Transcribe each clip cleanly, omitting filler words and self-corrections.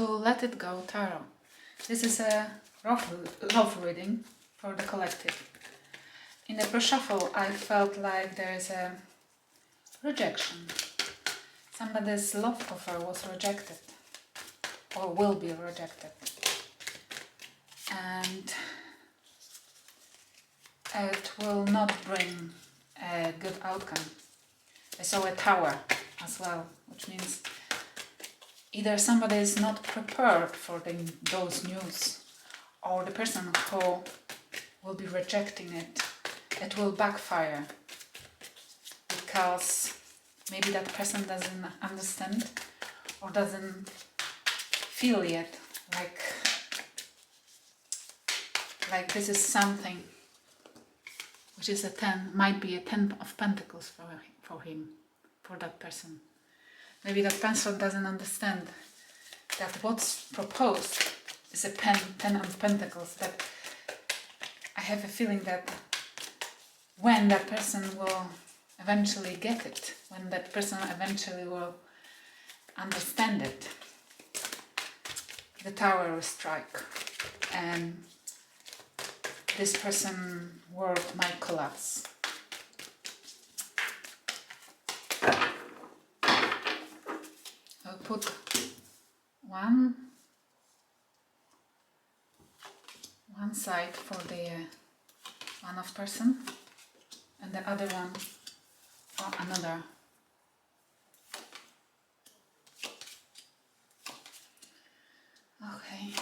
to Let It Go Tarot. This is a love reading for the collective. In the pre-shuffle, I felt like there is a rejection. Somebody's love offer was rejected, or will be rejected. And it will not bring a good outcome. I saw a tower as well, which means either somebody is not prepared for those news, or the person who will be rejecting it, it will backfire, because maybe that person doesn't understand or doesn't feel yet like this is something which is a 10, might be a 10 of Pentacles for him, for that person. Maybe that person doesn't understand that what's proposed is a 10 of Pentacles, but I have a feeling that when that person will eventually get it, when that person eventually will understand it, the tower will strike and this person's world might collapse. I'll put one side for the one of person and the other one for another. Okay.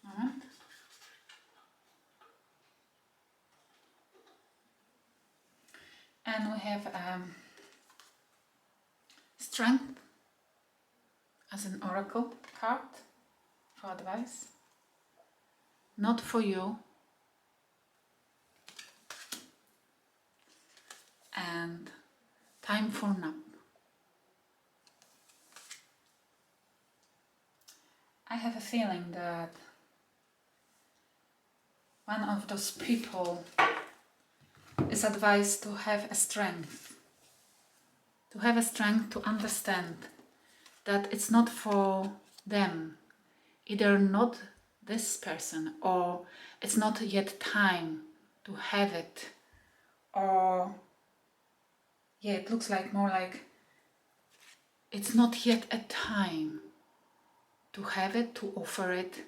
Moment. And we have Strength as an oracle card for advice. Not for you. And Time for Nap. I have a feeling that one of those people is advised to have a strength. To have a strength to understand that it's not for them. Either not this person, or it's not yet time to have it, or yeah, it looks like more like it's not yet a time to have it, to offer it.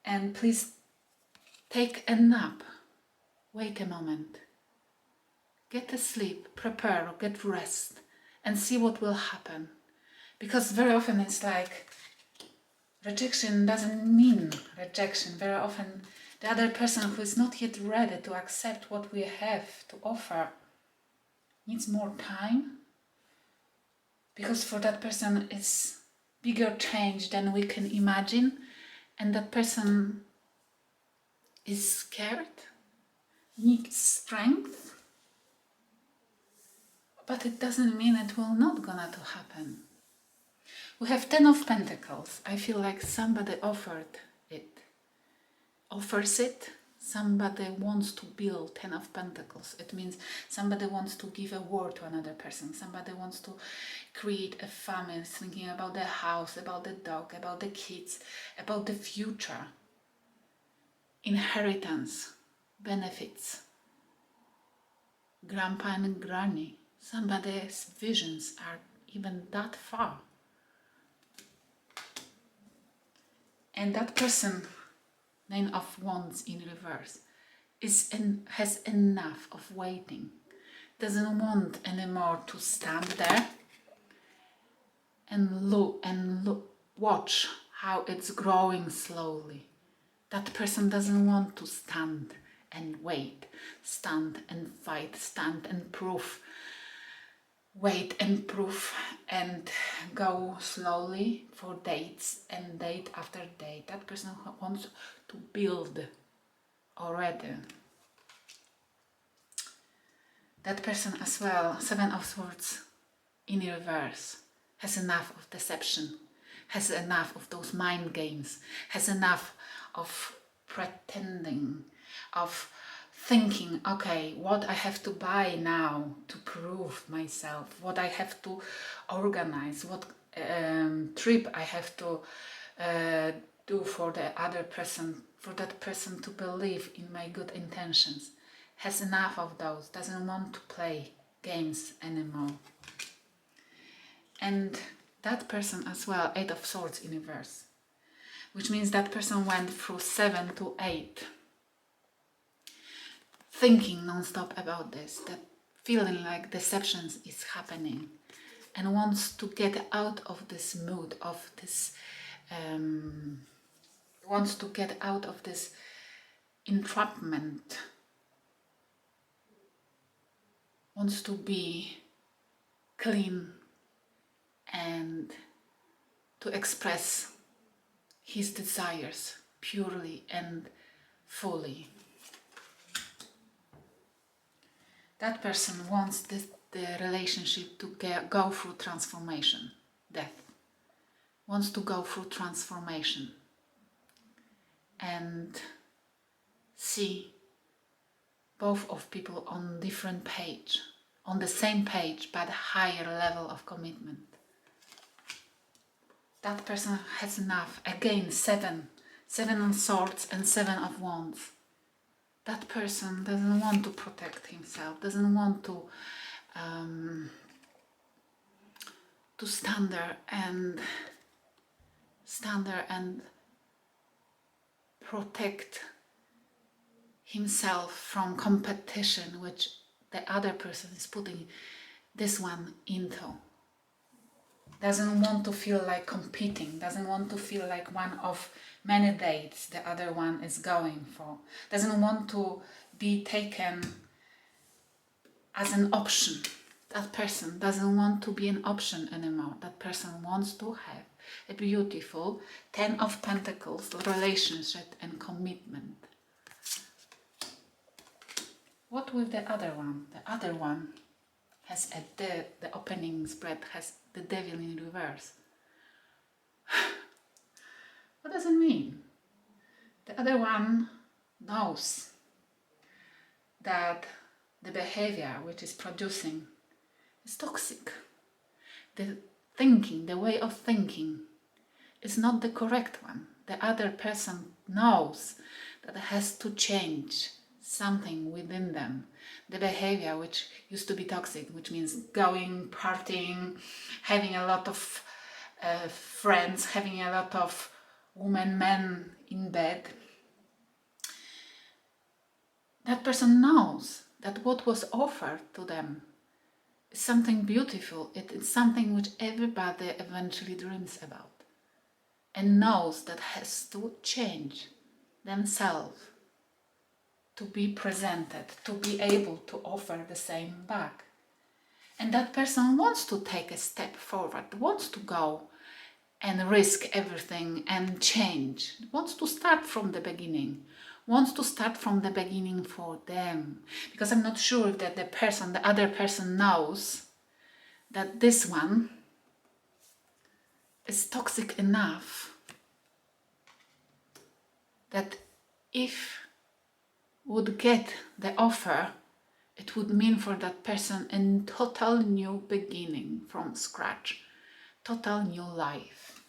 And please take a nap. Wait a moment. Get a sleep, prepare, get rest, and see what will happen. Because very often it's like rejection doesn't mean rejection. Very often the other person who is not yet ready to accept what we have to offer needs more time. Because for that person it's bigger change than we can imagine, and that person is scared, needs strength, but it doesn't mean it will not gonna to happen. We have 10 of Pentacles. I feel like somebody offers it. Somebody wants to build 10 of Pentacles. It means somebody wants to give a word to another person. Somebody wants to create a family, thinking about the house, about the dog, about the kids, about the future. Inheritance, benefits, grandpa and granny. Somebody's visions are even that far. And that person, 9 of Wands in reverse, has enough of waiting. Doesn't want anymore to stand there and watch how it's growing slowly. That person doesn't want to stand and wait, stand and fight, stand and prove, wait and prove, and go slowly for dates and date after date. That person wants to build already. That person as well, 7 of Swords in reverse, has enough of deception, has enough of those mind games, has enough of pretending, of thinking, okay, what I have to buy now to prove myself, what I have to organize, what trip I have to do for the other person, for that person to believe in my good intentions. Has enough of those, doesn't want to play games anymore. And that person as well, 8 of Swords in reverse, which means that person went through 7 to 8, thinking non-stop about this, that feeling like deceptions is happening, and wants to get out of this mood, of this, wants to get out of this entrapment, wants to be clean and to express his desires purely and fully. That person wants the relationship to go through transformation, death. Wants to go through transformation and see both of people on different page, on the same page, but a higher level of commitment. That person has enough. Again, 7 of Swords and 7 of Wands. That person doesn't want to protect himself, doesn't want to stand there and protect himself from competition which the other person is putting this one into. Doesn't want to feel like competing, doesn't want to feel like one of many dates the other one is going for. Doesn't want to be taken as an option. That person doesn't want to be an option anymore. That person wants to have a beautiful 10 of Pentacles relationship and commitment. What with the other one? The other one has the opening spread has the Devil in reverse. What does it mean? The other one knows that the behavior which is producing is toxic. The thinking, the way of thinking is not the correct one. The other person knows that it has to change something within them. The behavior which used to be toxic, which means going, partying, having a lot of friends, having a lot of women, men in bed. That person knows that what was offered to them is something beautiful. It is something which everybody eventually dreams about, and knows that has to change themselves to be presented, to be able to offer the same back. And that person wants to take a step forward, wants to go and risk everything and change, wants to start from the beginning, wants to start from the beginning for them. Because I'm not sure that the other person knows that this one is toxic enough that if would get the offer, it would mean for that person a total new beginning from scratch, total new life.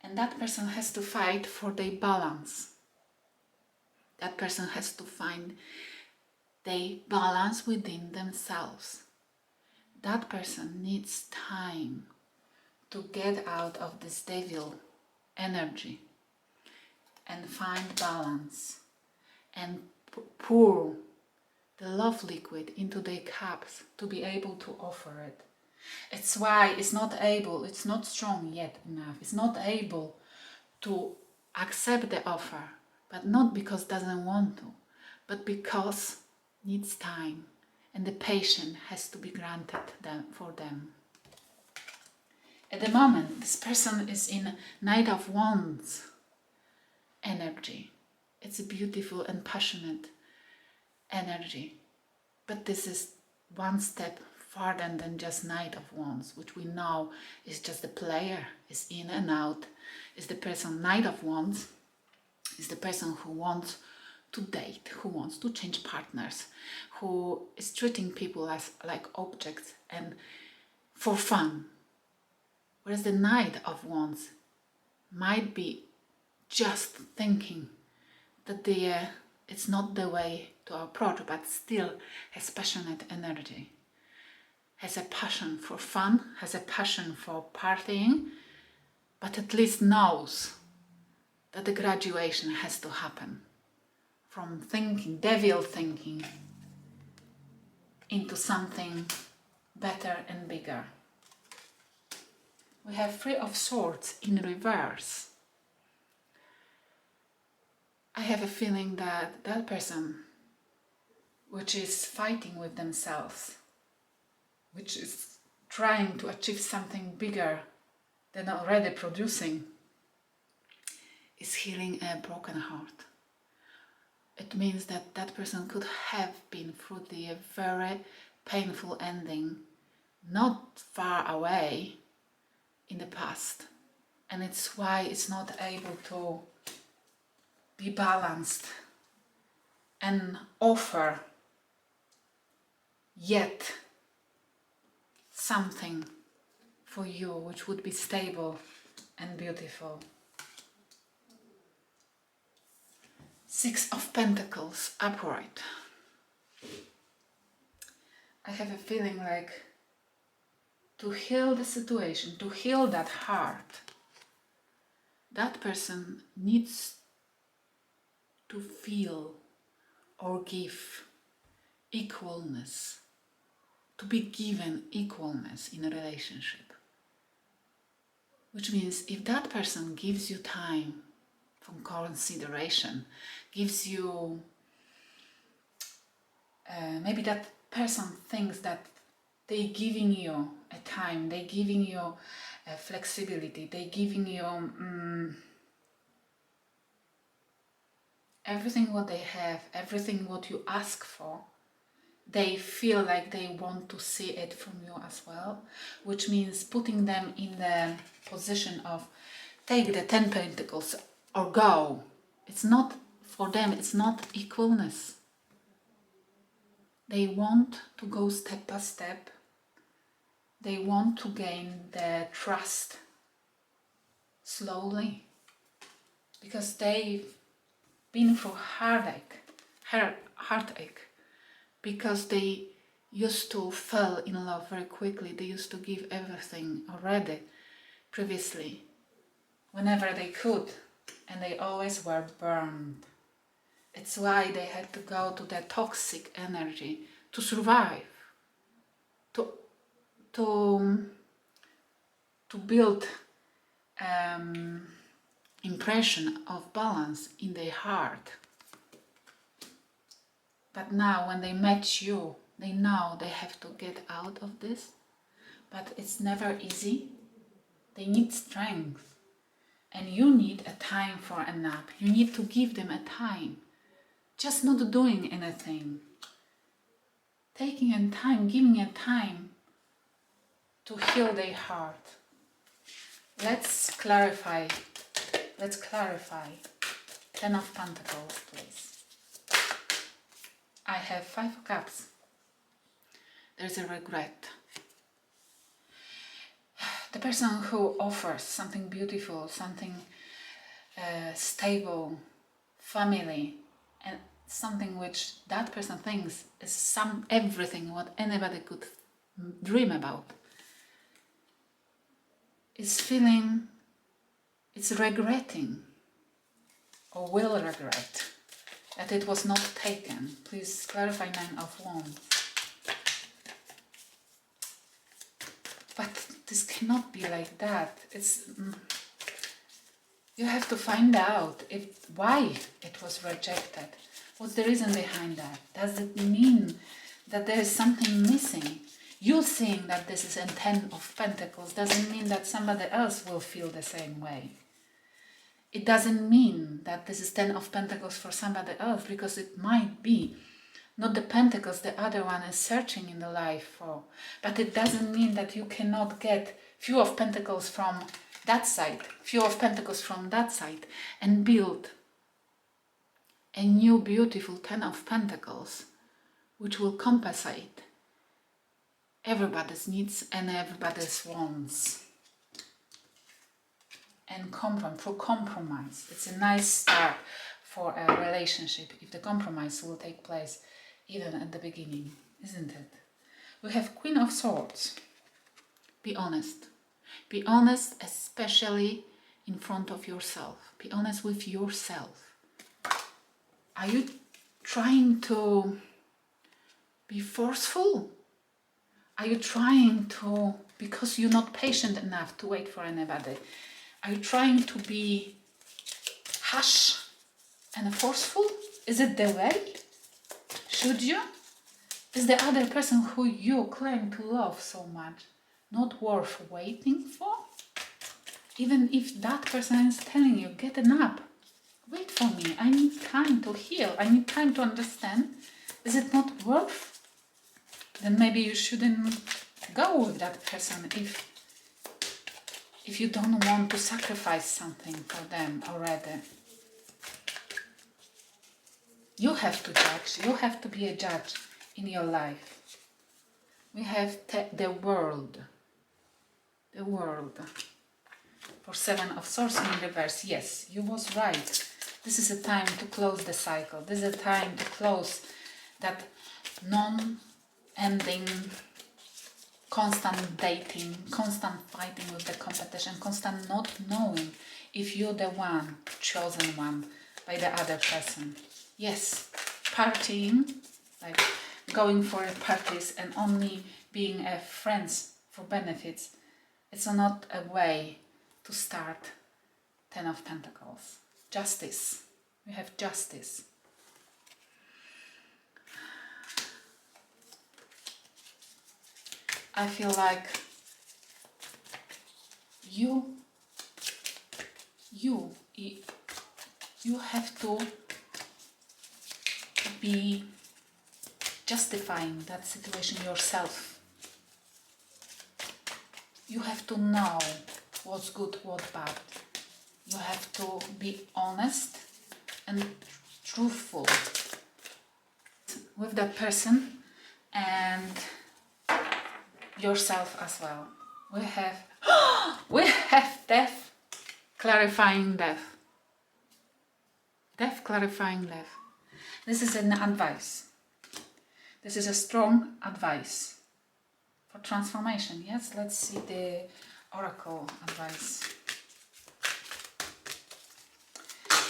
And that person has to fight for their balance. That person has to find their balance within themselves. That person needs time to get out of this devil energy and find balance and pour the love liquid into their cups to be able to offer it. It's why it's not strong yet enough. It's not able to accept the offer, but not because it doesn't want to, but because it needs time, and the patience has to be granted for them. At the moment, this person is in Knight of Wands energy. It's a beautiful and passionate energy, but this is one step farther than just Knight of Wands, which we know is just the player, is in and out, is the person Knight of Wands, Is the person who wants to date, who wants to change partners, who is treating people as like objects and for fun. Whereas the Knight of Wands might be just thinking that it's not the way to approach, but still has passionate energy, has a passion for fun, has a passion for partying, but at least knows that the graduation has to happen from thinking, devil thinking, into something better and bigger. We have Three of Swords in reverse. I have a feeling that that person, which is fighting with themselves, which is trying to achieve something bigger than already producing, is healing a broken heart. It means that that person could have been through the very painful ending not far away in the past, and it's why it's not able to be balanced and offer yet something for you which would be stable and beautiful. Six of Pentacles upright. I have a feeling like to heal the situation, to heal that heart, that person needs to feel or give equalness, to be given equalness in a relationship. Which means if that person gives you time for consideration, gives you, maybe that person thinks that they're giving you a time, they're giving you flexibility, they're giving you everything what they have, everything what you ask for, they feel like they want to see it from you as well, which means putting them in the position of take the 10 Pentacles or go. It's not, for them, it's not equalness. They want to go step by step. They want to gain the trust slowly, because they've been through heartache, because they used to fall in love very quickly. They used to give everything already previously, whenever they could, and they always were burned. It's why they had to go to that toxic energy to survive, to build impression of balance in their heart. But now when they met you, they know they have to get out of this, but it's never easy. They need strength, and you need a time for a nap. You need to give them a time, just not doing anything. Taking a time, giving a time to heal their heart. Let's clarify. Ten of Pentacles, please. I have Five of Cups. There's a regret. The person who offers something beautiful, something stable, family, and something which that person thinks is everything what anybody could dream about, is feeling, it's regretting or will regret that it was not taken. Please clarify. Nine of Wands. But this cannot be like that. It's you have to find out why it was rejected. What's the reason behind that? Does it mean that there is something missing? You seeing that this is a Ten of Pentacles doesn't mean that somebody else will feel the same way. It doesn't mean that this is Ten of Pentacles for somebody else, because it might be not the Pentacles the other one is searching in the life for. But it doesn't mean that you cannot get few of Pentacles from that side, few of Pentacles from that side, and build a new beautiful Ten of Pentacles, which will compensate everybody's needs and everybody's wants. And through compromise. It's a nice start for a relationship if the compromise will take place even at the beginning, isn't it? We have Queen of Swords. Be honest. Be honest, especially in front of yourself. Be honest with yourself. Are you trying to be forceful? Are you trying to, because you're not patient enough to wait for anybody, are you trying to be harsh and forceful? Is it the way? Should you? Is the other person who you claim to love so much not worth waiting for? Even if that person is telling you, get an up, wait for me, I need time to heal, I need time to understand. Is it not worth? Then maybe you shouldn't go with that person if you don't want to sacrifice something for them already. You have to judge. You have to be a judge in your life. We have the world. The world. For Seven of Swords in reverse. Yes, you was right. This is a time to close the cycle. This is a time to close that non-ending, constant dating, constant fighting with the competition, constant not knowing if you're the one, chosen one by the other person. Yes, partying, like going for parties and only being friends for benefits, it's not a way to start Ten of Pentacles. Justice. We have justice. I feel like you have to be justifying that situation yourself. You have to know what's good, what's bad. You have to be honest and truthful with that person and yourself as well. We have death clarifying death. Death clarifying death. This is an advice. This is a strong advice for transformation. Yes, let's see the oracle advice.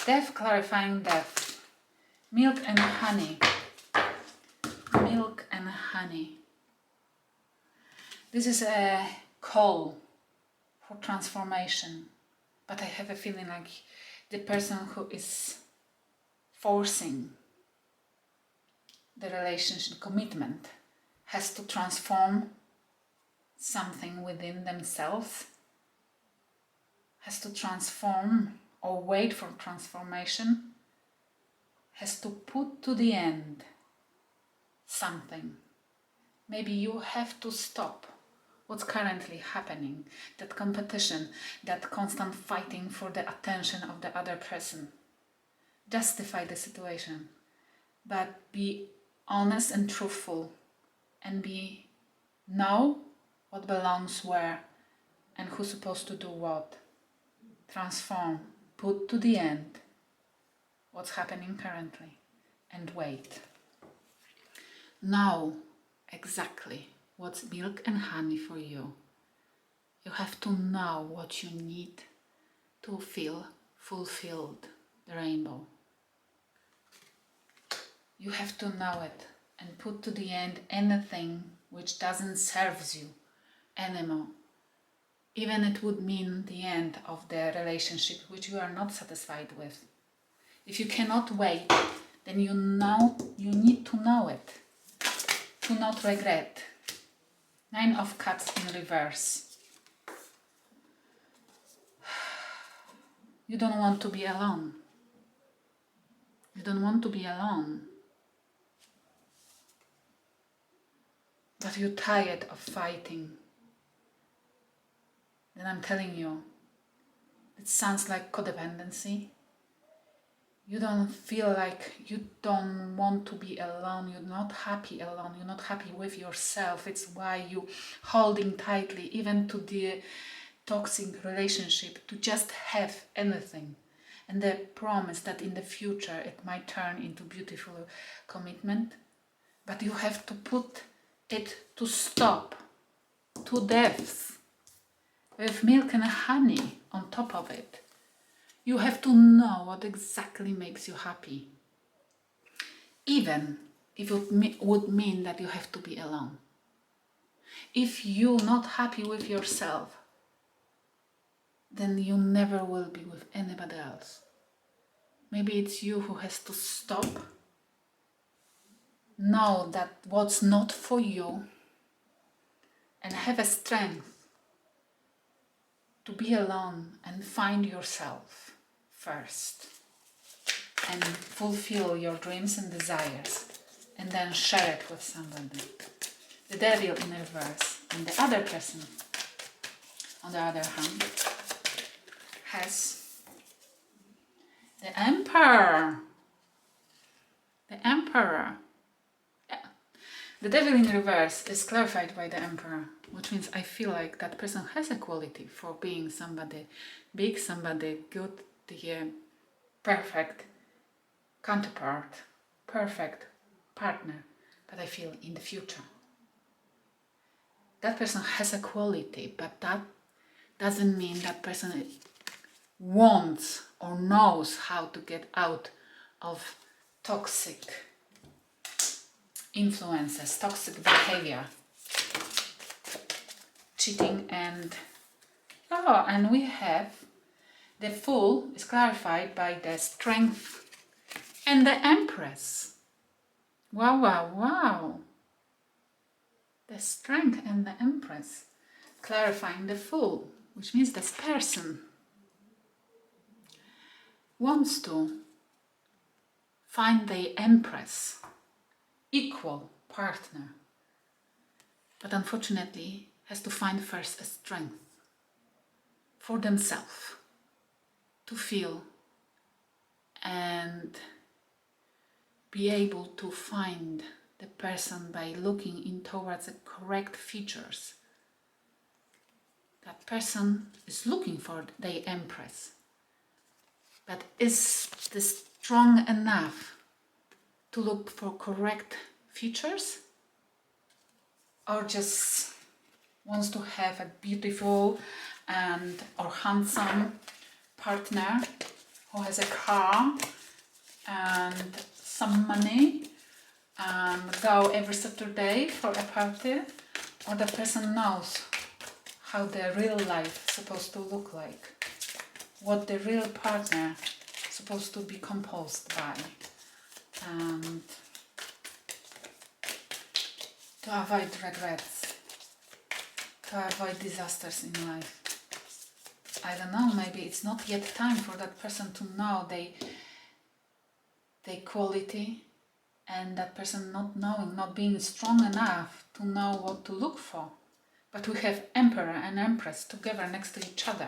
Death clarifying death. Milk and honey. Milk and honey. This is a call for transformation, but I have a feeling like the person who is forcing the relationship commitment has to transform something within themselves, has to transform or wait for transformation, has to put to the end something. Maybe you have to stop what's currently happening, that competition, that constant fighting for the attention of the other person. Justify the situation, but be honest and truthful and know what belongs where and who's supposed to do what. Transform, put to the end what's happening currently and wait. Know exactly what's milk and honey for you. You have to know what you need to feel fulfilled, the rainbow. You have to know it and put to the end anything which doesn't serve you anymore. Even it would mean the end of the relationship which you are not satisfied with. If you cannot wait, then you need to know it, to not regret. Nine of Cups in reverse. You don't want to be alone. You don't want to be alone. But you're tired of fighting. Then I'm telling you, it sounds like codependency. You don't feel like you don't want to be alone. You're not happy alone. You're not happy with yourself. It's why you holding tightly even to the toxic relationship, to just have anything. And the promise that in the future it might turn into beautiful commitment. But you have to put it to stop, to depths, with milk and honey on top of it. You have to know what exactly makes you happy. Even if it would mean that you have to be alone. If you're not happy with yourself, then you never will be with anybody else. Maybe it's you who has to stop, know that what's not for you, and have a strength to be alone and find yourself first and fulfill your dreams and desires and then share it with somebody. The devil in reverse, and the other person, on the other hand, has the Emperor. The Emperor. Yeah. The devil in reverse is clarified by the Emperor, which means I feel like that person has a quality for being somebody big, somebody good, the perfect counterpart, perfect partner. But I feel in the future, that person has a quality, but that doesn't mean that person wants or knows how to get out of toxic influences, toxic behavior, cheating, and we have the Fool is clarified by the Strength and the Empress. Wow, wow, wow. The Strength and the Empress clarifying the Fool, which means this person wants to find the Empress, equal partner, but unfortunately has to find first a strength for themselves to feel and be able to find the person by looking in towards the correct features. That person is looking for the Empress, but is this strong enough to look for correct features, or just wants to have a beautiful and or handsome partner who has a car and some money and go every Saturday for a party, or the person knows how the real life is supposed to look like, what the real partner is supposed to be composed by, and to avoid regrets, to avoid disasters in life. I don't know, maybe it's not yet time for that person to know their quality, and that person not knowing, not being strong enough to know what to look for. But we have Emperor and Empress together next to each other.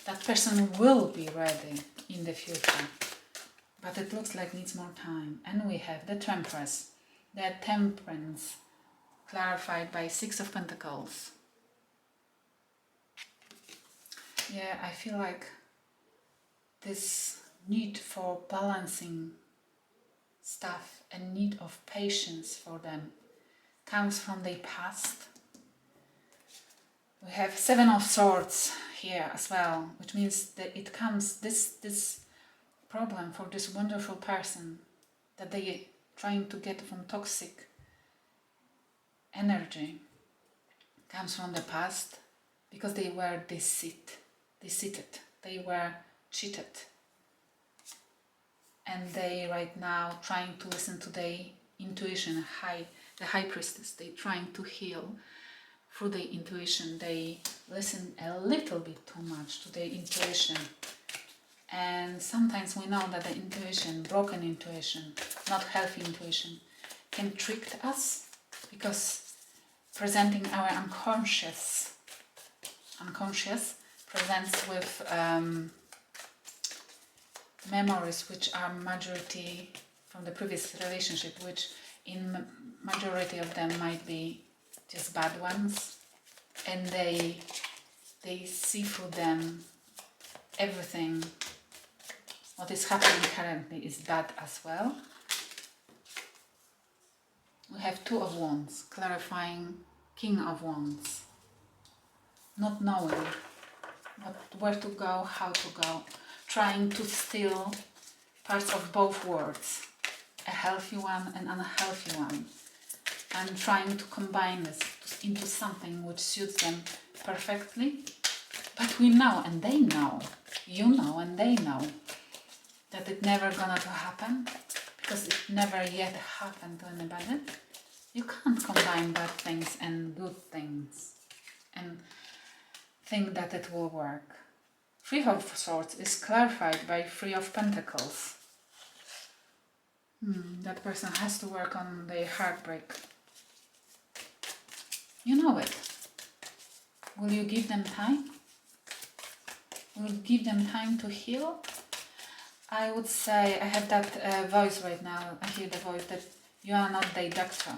That person will be ready in the future, but it looks like needs more time. And we have the Temperance, the Temperance, clarified by Six of Pentacles. Yeah, I feel like this need for balancing stuff and need of patience for them comes from their past. We have Seven of Swords here as well, which means that it comes, this problem for this wonderful person that they trying to get from toxic energy comes from the past, because they were deceived, they were cheated, and they right now trying to listen to their intuition, the High Priestess. They trying to heal through their intuition. They listen a little bit too much to their intuition, and sometimes we know that the intuition, broken intuition, not healthy intuition, can trick us, because presenting our unconscious presents with memories which are majority from the previous relationship, which in majority of them might be just bad ones, and they see through them everything what is happening currently is bad as well. We have Two of Wands, clarifying King of Wands. Not knowing where to go, how to go, trying to steal parts of both worlds, a healthy one and unhealthy one, and trying to combine this into something which suits them perfectly. But we know, and they know, you know and they know, that it never gonna to happen, because it never yet happened to anybody. You can't combine bad things and good things and think that it will work. Three of Swords is clarified by Three of Pentacles. That person has to work on their heartbreak. You know it. Will you give them time? Will you give them time to heal? I would say, I have that voice right now, I hear the voice that you are not their doctor.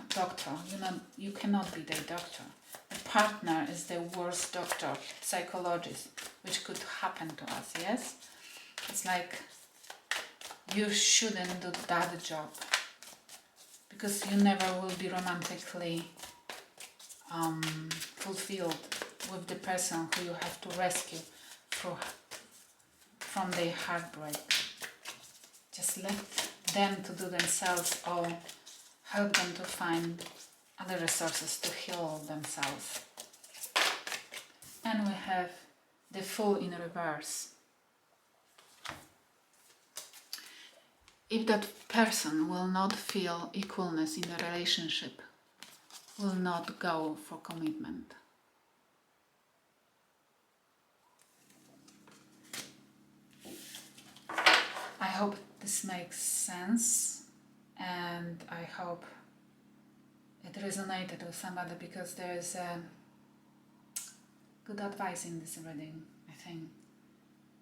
You cannot be their doctor. A partner is the worst doctor, psychologist, which could happen to us, yes? It's like, you shouldn't do that job, because you never will be romantically fulfilled with the person who you have to rescue from their heartbreak. Just let them to do themselves, or help them to find other resources to heal themselves. And we have the Fool in reverse. If that person will not feel equalness in the relationship, will not go for commitment. I hope this makes sense, and I hope it resonated with somebody, because there is good advice in this reading, I think.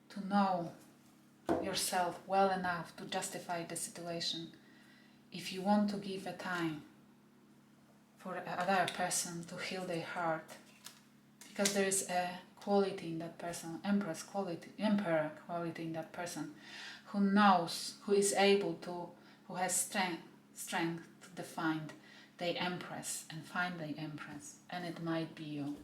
To know yourself well enough to justify the situation. If you want to give a time for another person to heal their heart, because there is a quality in that person, emperor quality in that person, who knows, who is able to, who has strength to define the empress and find the empress, and it might be you.